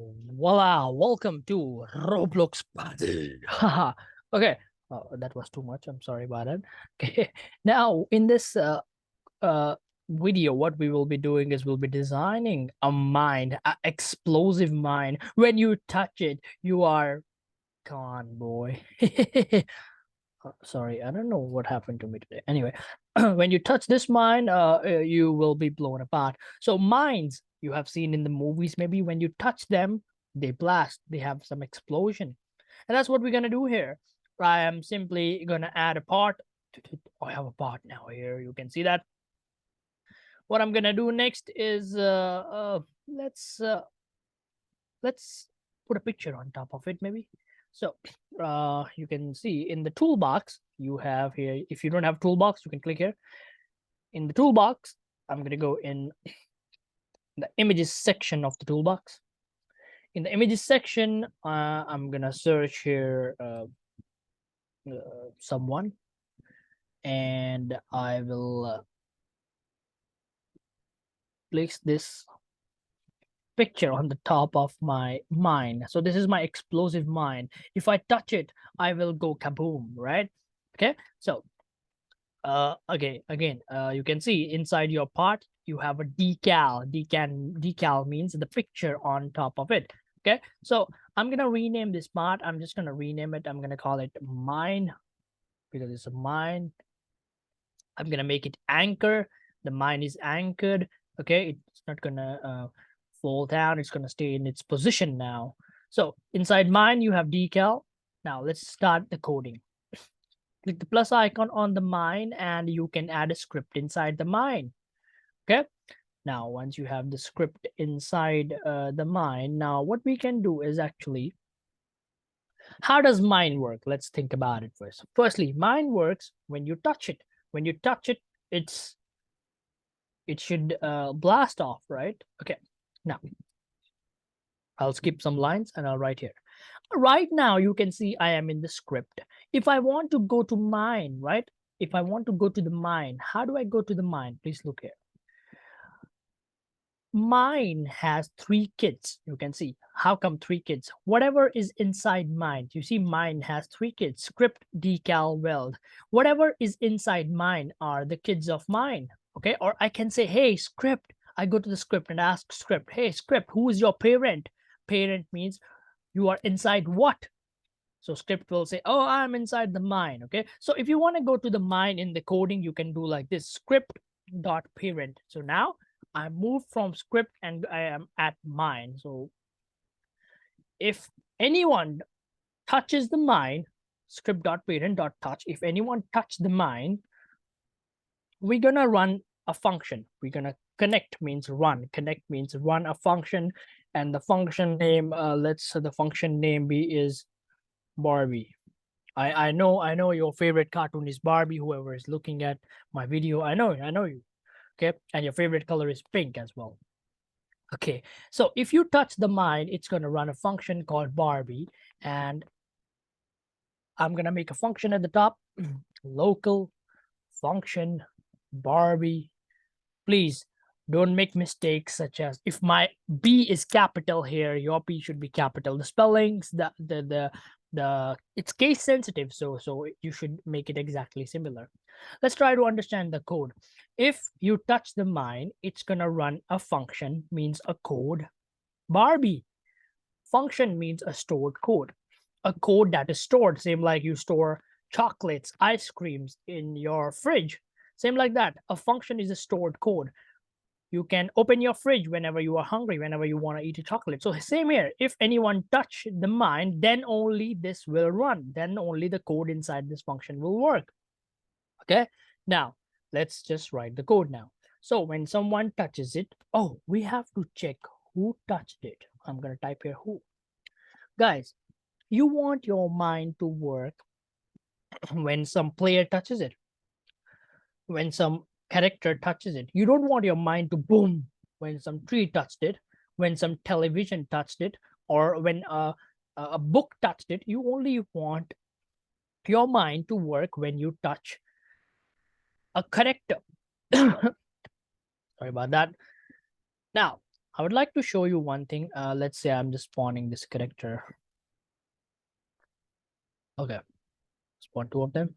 Voila, welcome to Roblox party. Haha. Okay, that was too much. I'm sorry about it. Okay, now in this uh video, what we will be doing is we'll be designing a mine, an explosive mine. When you touch it, you are gone, boy. Sorry, I don't know what happened to me today. Anyway, when you touch this mine, you will be blown apart. So mines you have seen in the movies, maybe when you touch them, they blast, they have some explosion. And that's what we're gonna do here. I am simply gonna add a part. I have a part now here. You can see that. What I'm gonna do next is let's put a picture on top of it, maybe. So you can see in the toolbox you have here. If you don't have toolbox, you can click here. In the toolbox, I'm going to go in the images section of the toolbox. In the images section, I'm going to search here someone, and I will place this picture on the top of my mine. So this is my explosive mine. If I touch it, I will go kaboom, right? Okay, so again, you can see inside your part you have a decal means the picture on top of it. Okay, so I'm gonna rename this part. I'm just gonna rename it. I'm gonna call it mine because it's a mine. I'm gonna make it anchor. The mine is anchored. Okay, it's not gonna fall down. It's gonna stay in its position now. So inside mine you have decal. Now let's start the coding. Click the plus icon on the mine and you can add a script inside the mine. Okay, now once you have the script inside the mine, now what we can do is actually, how does mine work? Let's think about it first. Firstly, mine works when you touch it. When you touch it, it should blast off, right? Okay, now I'll skip some lines and I'll write here. Right now you can see I am in the script. If I want to go to mine, right? If I want to go to the mine, how do I go to the mine? Please look here. Mine has 3 kids. You can see. How come 3 kids? Whatever is inside mine, you see mine has 3 kids. Script, decal, weld. Whatever is inside mine are the kids of mine. Okay, or I can say, hey script. I go to the script and ask script, hey script, who is your parent? Parent means you are inside what? So script will say, oh, I'm inside the mine. Okay, so if you want to go to the mine in the coding, you can do like this, script dot parent. So now I moved from script and I am at mine. So if anyone touches the mine, script dot parent dot touch, if anyone touch the mine, we're gonna run a function. We're gonna connect means run, connect means run a function, and the function name, let's the function name be is Barbie. I know your favorite cartoon is Barbie. Whoever is looking at my video, I know you. Okay, and your favorite color is pink as well. Okay, so if you touch the mine, it's gonna run a function called Barbie, and I'm gonna make a function at the top, local function Barbie. Please don't make mistakes such as, if my B is capital here, your P should be capital. The spellings, the it's case sensitive, so you should make it exactly similar. Let's try to understand the code. If you touch the mine, it's gonna run a function, means a code. Barbie, function means a stored code, a code that is stored, same like you store chocolates, ice creams in your fridge. Same like that, a function is a stored code. You can open your fridge whenever you are hungry, whenever you want to eat a chocolate. So same here, if anyone touch the mine, then only this will run, then only the code inside this function will work. Okay, now let's just write the code now. So when someone touches it, oh, we have to check who touched it. I'm going to type here who. Guys, you want your mind to work when some player touches it, when some character touches it. You don't want your mind to boom when some tree touched it, when some television touched it, or when a book touched it. You only want your mind to work when you touch a character. Sorry about that. Now I would like to show you one thing. Let's say I'm just spawning this character. Okay, spawn two of them.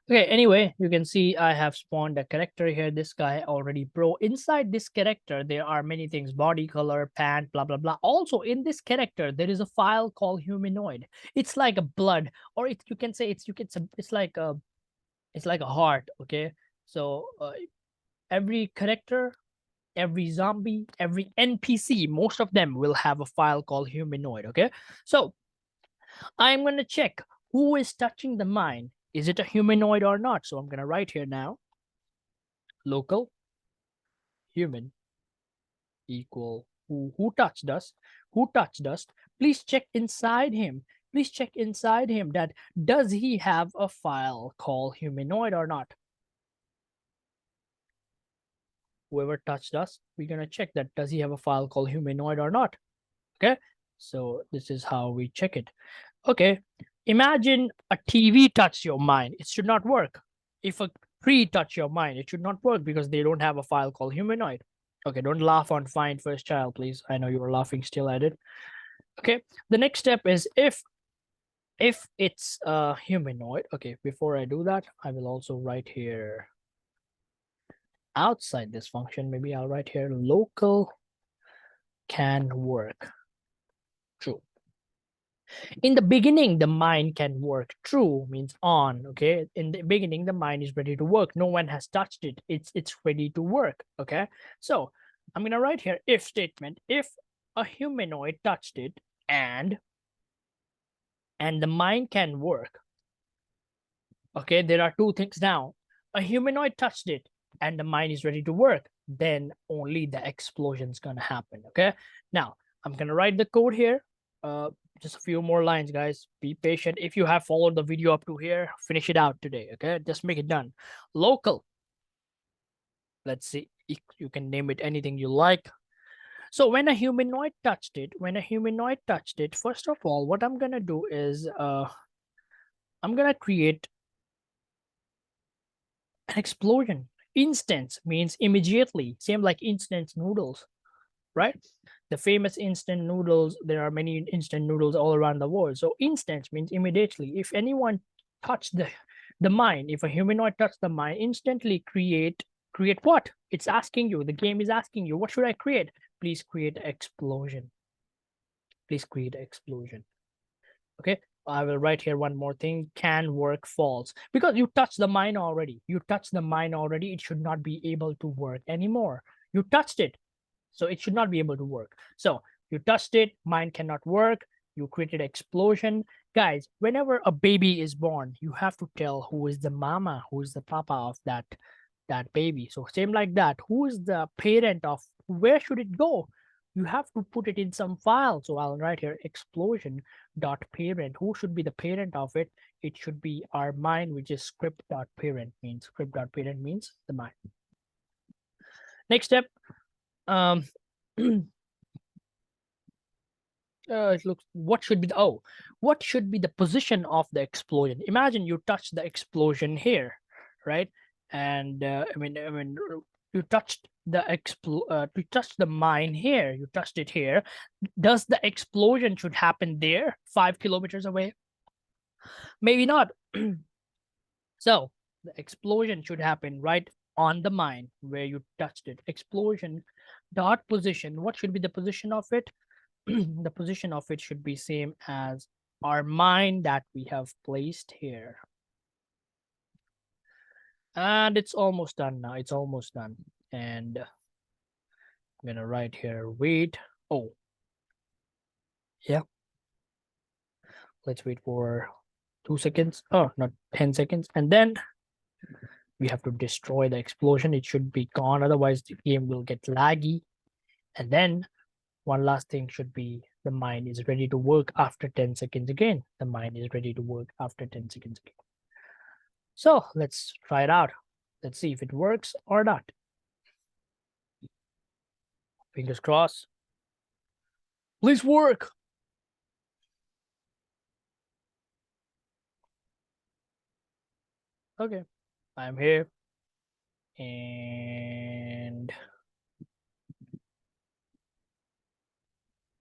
Okay, anyway, you can see I have spawned a character here. This guy already pro. Inside this character, there are many things: body color, pant, blah blah blah. Also, in this character, there is a file called humanoid. It's like a blood, or you can say it's like a heart. Okay, so every character, every zombie, every NPC, most of them will have a file called humanoid. Okay, so I'm going to check who is touching the mine. Is it a humanoid or not? So I'm going to write here now local human equal who touched us, who touched us. Please check inside him. Please check inside him that does he have a file called humanoid or not? Whoever touched us, we're going to check that does he have a file called humanoid or not? Okay, so this is how we check it. Okay, imagine a TV touched your mind. It should not work. If a tree touch your mind, it should not work because they don't have a file called humanoid. Okay, don't laugh on find first child, please. I know you were laughing still at it. Okay, the next step is if it's a humanoid. Okay, before I do that, I will also write here outside this function. Maybe I'll write here local can work. True. In the beginning, the mind can work. True means on. Okay, in the beginning, the mind is ready to work. No one has touched it. It's ready to work. Okay, so I'm gonna write here if statement. If a humanoid touched it and the mind can work. Okay, there are two things now. A humanoid touched it and the mind is ready to work, then only the explosion is gonna happen. Okay, now I'm gonna write the code here. Just a few more lines, guys. Be patient. If you have followed the video up to here, finish it out today. Okay, just make it done. Local. Let's see. You can name it anything you like. So when a humanoid touched it, first of all, what I'm gonna do is I'm gonna create an explosion. Instant means immediately, same like instant noodles, right? The famous instant noodles, there are many instant noodles all around the world. So instant means immediately. If anyone touched the mine, if a humanoid touched the mine, instantly create what? It's asking you, the game is asking you, what should I create? Please create explosion. Please create explosion. Okay, I will write here one more thing: can work false, because you touched the mine already. You touched the mine already. It should not be able to work anymore. You touched it, so it should not be able to work. So you touched it, mine cannot work. You created explosion. Guys, whenever a baby is born, you have to tell who is the mama, who is the papa of that baby. So same like that, who is the parent of, where should it go? You have to put it in some file. So I'll write here explosion dot parent. Who should be the parent of it? It should be our mind, which is script dot parent. Means script dot parent means the mind. Next step, um it looks, what should be the, oh, what should be the position of the explosion? Imagine you touch the explosion here, right? And I mean you touched the you touched the mine here, you touched it here. Does the explosion should happen there 5 kilometers away? Maybe not. So the explosion should happen right on the mine where you touched it. Explosion dot position, what should be the position of it? The position of it should be same as our mine that we have placed here. And it's almost done now. It's almost done. And I'm gonna write here wait. Oh, yeah. Let's wait for 2 seconds. Oh, not 10 seconds. And then we have to destroy the explosion. It should be gone. Otherwise, the game will get laggy. And then one last thing should be the mine is ready to work after 10 seconds again. The mine is ready to work after 10 seconds again. So let's try it out. Let's see if it works or not. Fingers crossed. Please work. Okay, I'm here. And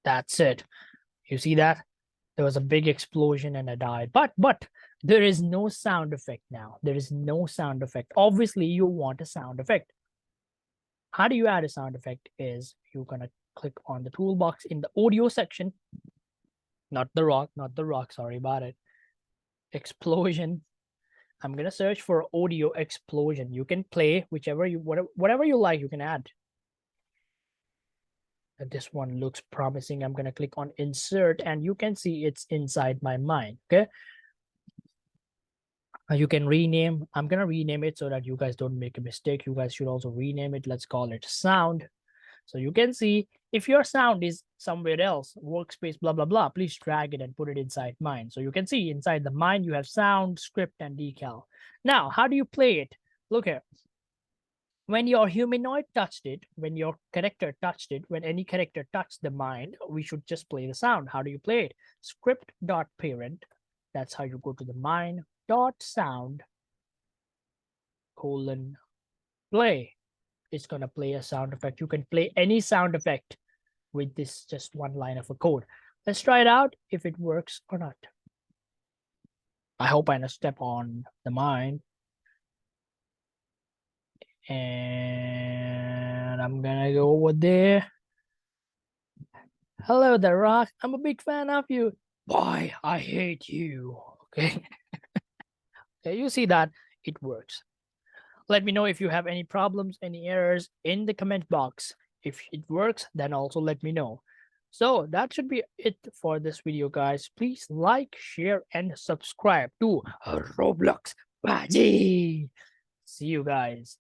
That's it. You see that? There was a big explosion and I died. But there is no sound effect now. There is no sound effect. Obviously, you want a sound effect. How do you add a sound effect is you're going to click on the toolbox in the audio section. Not the rock, sorry about it. Explosion. I'm going to search for audio explosion. You can play whatever you like, you can add. This one looks promising. I'm going to click on insert and you can see it's inside my mind. Okay. You can rename. I'm going to rename it so that you guys don't make a mistake. You guys should also rename it. Let's call it sound. So you can see if your sound is somewhere else, workspace, blah, blah, blah, please drag it and put it inside mine. So you can see inside the mine, you have sound, script, and decal. Now, how do you play it? Look here. When your humanoid touched it, when your character touched it, when any character touched the mine, we should just play the sound. How do you play it? Script.parent. That's how you go to the mine. .sound colon play. It's going to play a sound effect. You can play any sound effect with this just one line of a code. Let's try it out if it works or not. I hope I don't step on the mine. And I'm gonna go over there. Hello there, Rock. I'm a big fan of you. Boy, I hate you. Okay. Okay, you see that it works. Let me know if you have any problems, any errors in the comment box. If it works, then also let me know. So that should be it for this video, guys. Please like, share, and subscribe to Roblox Buddy. See you guys.